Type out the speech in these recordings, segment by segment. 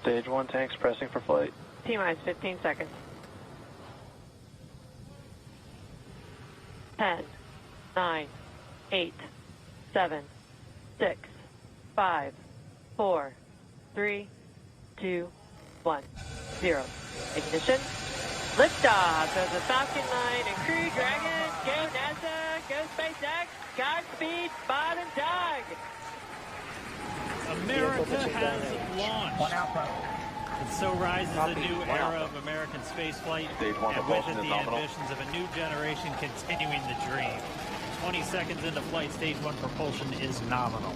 Stage 1 tanks pressing for flight. T-minus 15 seconds. 10, 9, 8, 7, 6, 5, 4, 3, 2, 1, 0. Ignition. Liftoff of the Falcon 9 and Crew Dragon. Go NASA, go SpaceX, Godspeed, Bob and Doug. America has launched. And so rises a new era of American spaceflight, and with it the ambitions of a new generation continuing the dream. 20 seconds into flight, stage 1 propulsion is nominal.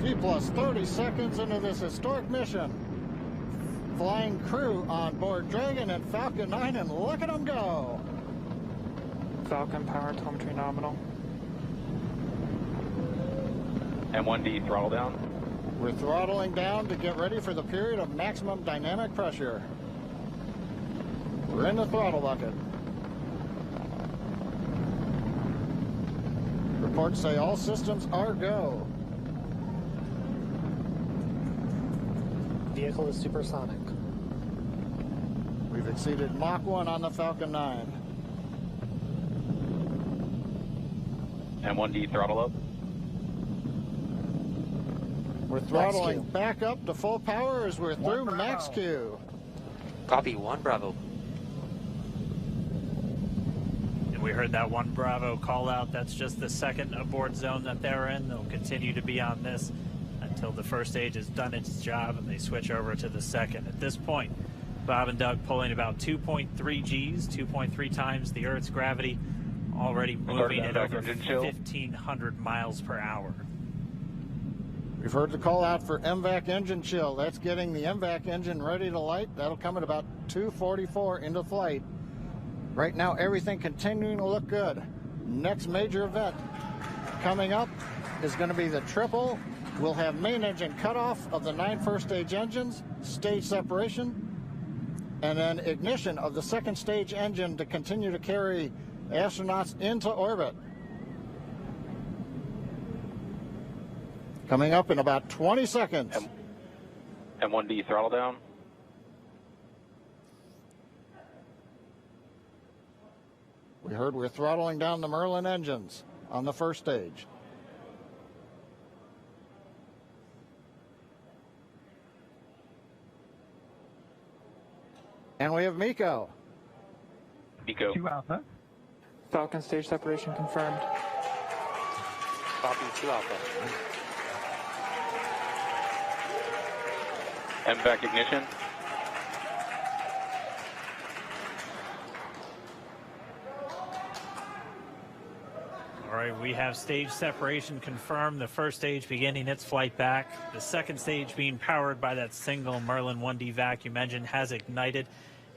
T plus 30 seconds into this historic mission. Flying crew on board Dragon and Falcon 9, and look at them go. Falcon power telemetry nominal. M1D throttle down. We're throttling down to get ready for the period of maximum dynamic pressure. We're in the throttle bucket. Reports say all systems are go. Vehicle is supersonic. We've exceeded Mach 1 on the Falcon 9. M1D throttle up. We're throttling back up to full power as we're through max Q. Copy, 1 Bravo. And we heard that 1 Bravo call out. That's just the second abort zone that they're in. They'll continue to be on this until the first stage has done its job and they switch over to the second. At this point, Bob and Doug pulling about 2.3 Gs, 2.3 times the Earth's gravity, already moving at over 1,500 miles per hour. We've heard the call out for MVAC engine chill. That's getting the MVAC engine ready to light. That'll come at about 2:44 into flight. Right now, everything continuing to look good. Next major event coming up is going to be the triple. We'll have main engine cutoff of the 9 first stage engines, stage separation, and then ignition of the second stage engine to continue to carry astronauts into orbit. Coming up in about 20 seconds. M1D throttle down. We heard we're throttling down the Merlin engines on the first stage. And we have MECO. MECO. 2 Alpha. Falcon stage separation confirmed. Copy, 2 Alpha. MVAC ignition. All right, we have stage separation confirmed. The first stage beginning its flight back. The second stage being powered by that single Merlin 1D vacuum engine has ignited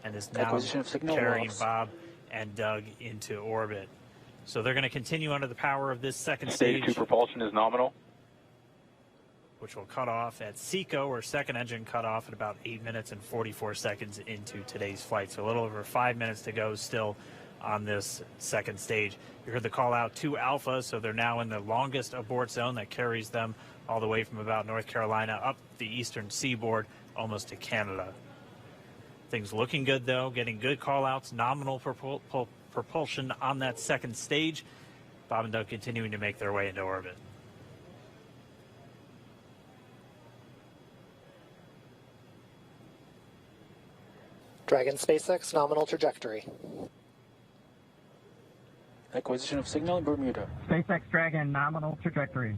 and is now carrying Bob and Doug into orbit. So they're going to continue under the power of this second stage. Stage 2 propulsion is nominal. Which will cut off at SECO, or second engine cut off at about 8 minutes and 44 seconds into today's flight. So a little over 5 minutes to go still on this second stage. You heard the call out to Alpha, so they're now in the longest abort zone that carries them all the way from about North Carolina up the eastern seaboard almost to Canada. Things looking good though, getting good call outs, nominal propulsion on that second stage. Bob and Doug continuing to make their way into orbit. Dragon SpaceX nominal trajectory. Acquisition of signal in Bermuda. SpaceX Dragon nominal trajectory.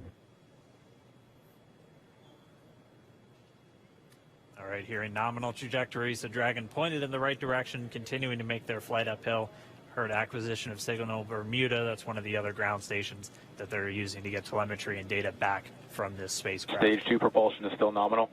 All right, here in nominal trajectories, the Dragon pointed in the right direction, continuing to make their flight uphill. Heard acquisition of signal Bermuda. That's one of the other ground stations that they're using to get telemetry and data back from this spacecraft. Stage 2 propulsion is still nominal.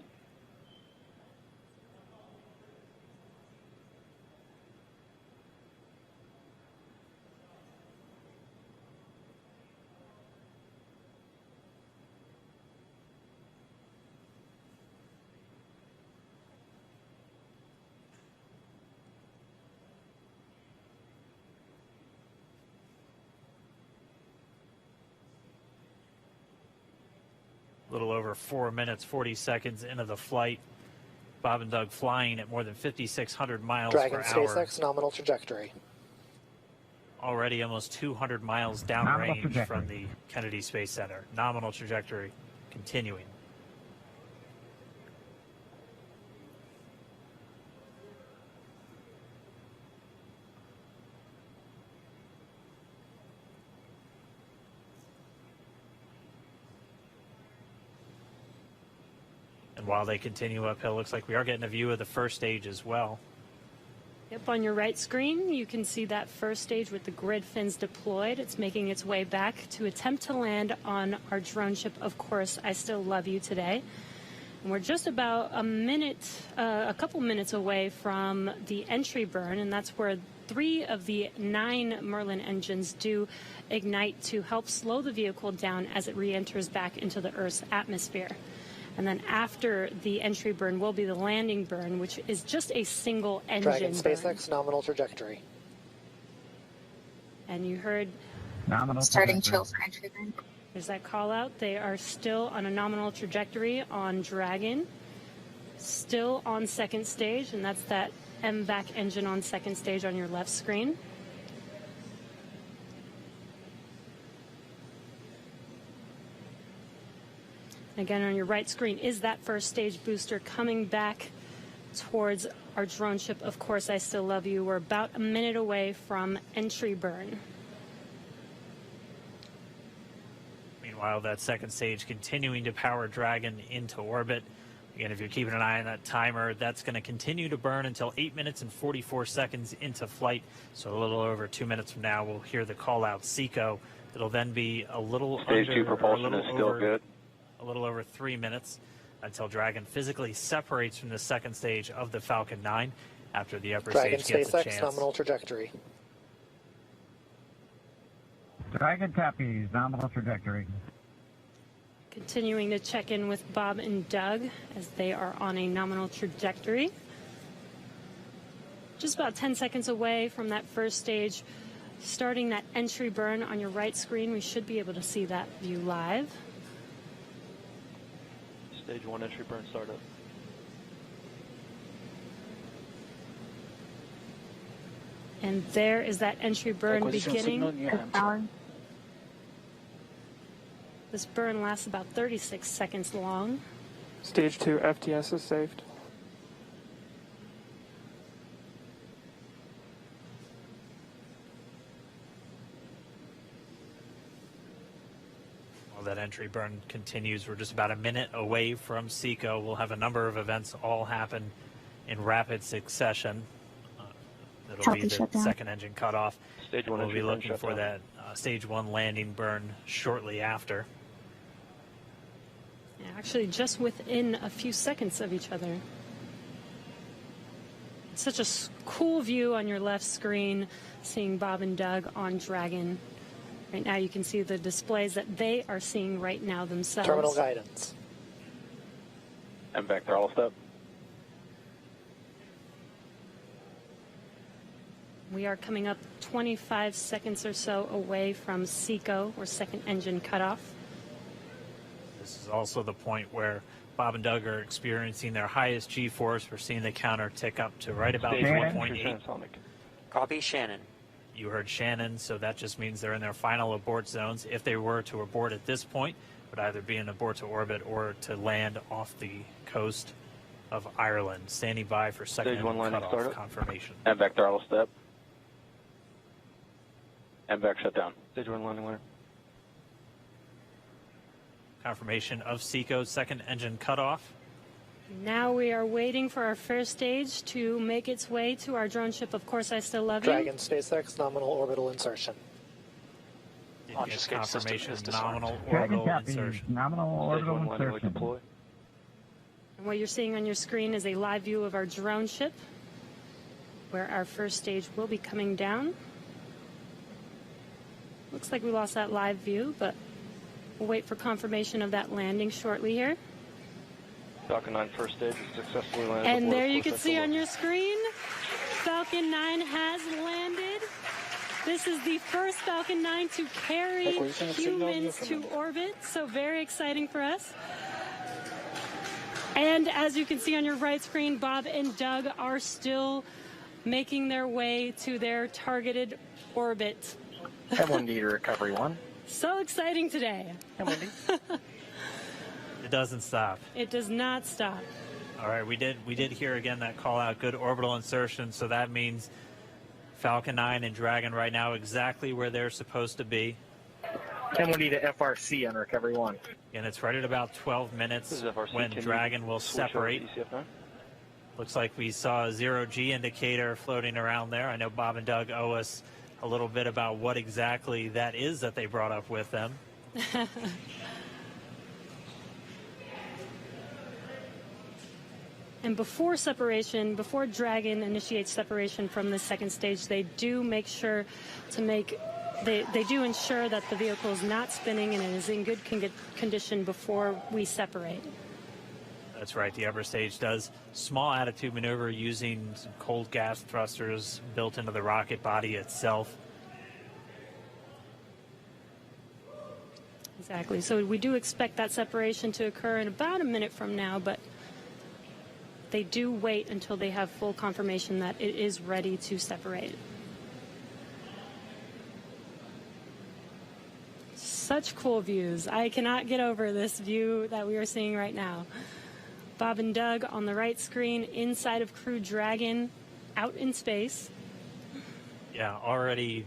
A little over 4 minutes, 40 seconds into the flight. Bob and Doug flying at more than 5,600 miles Dragon per hour. SpaceX nominal trajectory. Already almost 200 miles downrange from the Kennedy Space Center. Nominal trajectory continuing. And while they continue uphill, looks like we are getting a view of the first stage as well. Yep, on your right screen, you can see that first stage with the grid fins deployed. It's making its way back to attempt to land on our drone ship, Of Course, I Still Love You today. And we're just about a couple minutes away from the entry burn, and that's where 3 of the 9 Merlin engines do ignite to help slow the vehicle down as it re-enters back into the Earth's atmosphere. And then after the entry burn will be the landing burn, which is just a single engine Dragon SpaceX burn. nominal trajectory. And you heard Nominal starting trajectory. chill for entry burn. there's that call out. They are still on a nominal trajectory on Dragon, still on second stage, and that's that MVAC engine on second stage on your left screen. Again, on your right screen is that first stage booster coming back towards our drone ship, Of Course, I Still Love You. We're about a minute away from entry burn. Meanwhile, that second stage continuing to power Dragon into orbit. Again, if you're keeping an eye on that timer, that's going to continue to burn until 8 minutes and 44 seconds into flight. So a little over 2 minutes from now, we'll hear the call out SECO. It'll then be a little Stage under, 2 propulsion or a little is still over, good. A little over 3 minutes until Dragon physically separates from the second stage of the Falcon 9 after the upper Dragon stage gets a SpaceX chance. nominal trajectory. Dragon copies. Nominal trajectory. Continuing to check in with Bob and Doug as they are on a nominal trajectory. Just about 10 seconds away from that first stage, starting that entry burn on your right screen. We should be able to see that view live. Stage 1 entry burn startup. And there is that entry burn Acquisition beginning. signal in your hands. This burn lasts about 36 seconds long. Stage 2 FTS is saved. While that entry burn continues, we're just about a minute away from SECO. We'll have a number of events all happen in rapid succession. It'll be the second engine cutoff. Stage 1 We'll entry be burn looking for shutdown. that stage 1 landing burn shortly after. Yeah, actually, just within a few seconds of each other. It's such a cool view on your left screen, seeing Bob and Doug on Dragon. Right now you can see the displays that they are seeing right now themselves. Terminal guidance. MVAC throttle step. We are coming up 25 seconds or so away from SECO, or second engine cutoff. This is also the point where Bob and Doug are experiencing their highest G-force. We're seeing the counter tick up to right about Stage 1 1.8. entry transonic. Copy, Shannon. You heard Shannon, so that just means they're in their final abort zones. If they were to abort at this point, it would either be an abort to orbit or to land off the coast of Ireland. Standing by for second Stage 1 landing cutoff startup. confirmation. MVAC throttle step. MVAC shutdown. Stage 1 landing winner. Confirmation of SECO's second engine cutoff. Now we are waiting for our first stage to make its way to our drone ship, Of Course, I Still Love You. Dragon SpaceX nominal orbital insertion. Did Launch get escape system confirmation is disarmed. nominal Dragon orbital copies. insertion. Nominal Stage orbital 1 landing light insertion. deploy. And what you're seeing on your screen is a live view of our drone ship, where our first stage will be coming down. Looks like we lost that live view, but we'll wait for confirmation of that landing shortly here. Falcon 9 first stage is successfully landed. And aboard there you Of Course can I see Still on Love your screen, Falcon 9 has landed. This is the first Falcon 9 to carry Acquisition of signal humans to Newfoundland. orbit, so very exciting for us. And as you can see on your right screen, Bob and Doug are still making their way to their targeted orbit. M1D to recovery 1. So exciting today. M1D. It doesn't stop. It does not stop. All right, we did hear again that call out, good orbital insertion, so that means Falcon 9 and Dragon right now exactly where they're supposed to be. M1D to FRC on recovery 1. And it's right at about 12 minutes when Dragon will separate. Looks like we saw a 0G indicator floating around there. I know Bob and Doug owe us a little bit about what exactly that is that they brought up with them. And before separation, before Dragon initiates separation from the second stage, they do make sure to make, they do ensure that the vehicle is not spinning and it is in good condition before we separate. That's right. The upper stage does small attitude maneuver using some cold gas thrusters built into the rocket body itself. Exactly. So we do expect that separation to occur in about a minute from now, but they do wait until they have full confirmation that it is ready to separate. Such cool views. I cannot get over this view that we are seeing right now. Bob and Doug on the right screen inside of Crew Dragon out in space. Yeah, already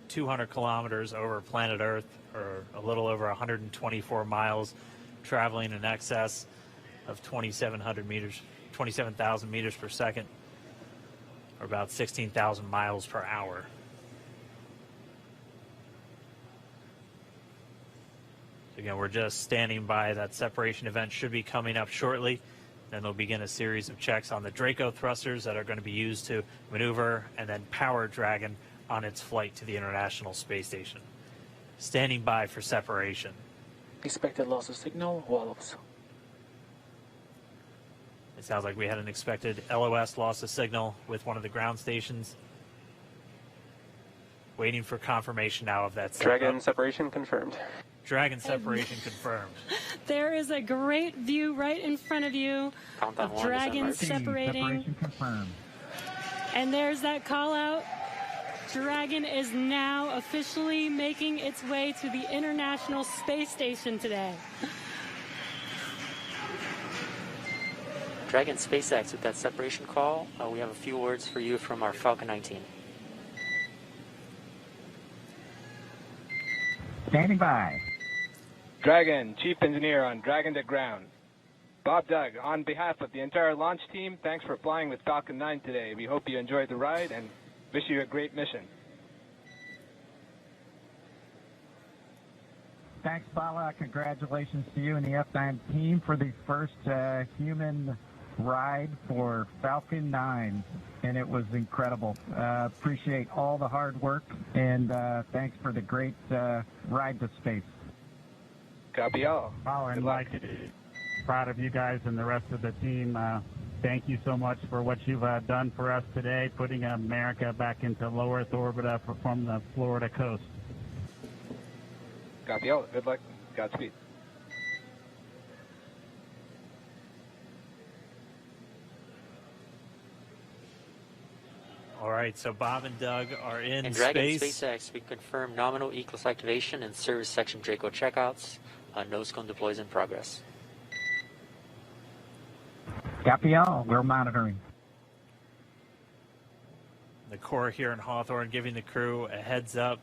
200 kilometers over planet Earth, or a little over 124 miles, traveling in excess of 2,700 meters. 27,000 meters per second, or about 16,000 miles per hour. Again, we're just standing by. That separation event should be coming up shortly. Then they'll begin a series of checks on the Draco thrusters that are going to be used to maneuver and then power Dragon on its flight to the International Space Station. Standing by for separation. Expected loss of signal, Wallops. It sounds like we had an expected LOS loss of signal with one of the ground stations. Waiting for confirmation now of that. Dragon separation confirmed. Dragon separation confirmed. There is a great view right in front of you of Dragon separating. Separation confirmed. And there's that call out. Dragon is now officially making its way to the International Space Station today. Dragon SpaceX, with that separation call, we have a few words for you from our Falcon 9 team. Standing by. Dragon, Chief Engineer on Dragon to Ground. Bob Doug, on behalf of the entire launch team, thanks for flying with Falcon 9 today. We hope you enjoyed the ride and wish you a great mission. Thanks, Bala. Congratulations to you and the F9 team for the first human ride for Falcon 9, and it was incredible. Appreciate all the hard work, and thanks for the great ride to space. Copy all. Oh, and like, proud of you guys and the rest of the team. Thank you so much for what you've done for us today, putting America back into low Earth orbit from the Florida coast. Copy all. Good luck. Godspeed. All right, so Bob and Doug are in Dragon space. SpaceX, we confirm nominal E-class activation and service section Draco checkouts. Nose cone deploys in progress. Copy all. We're monitoring. The Corps here in Hawthorne giving the crew a heads up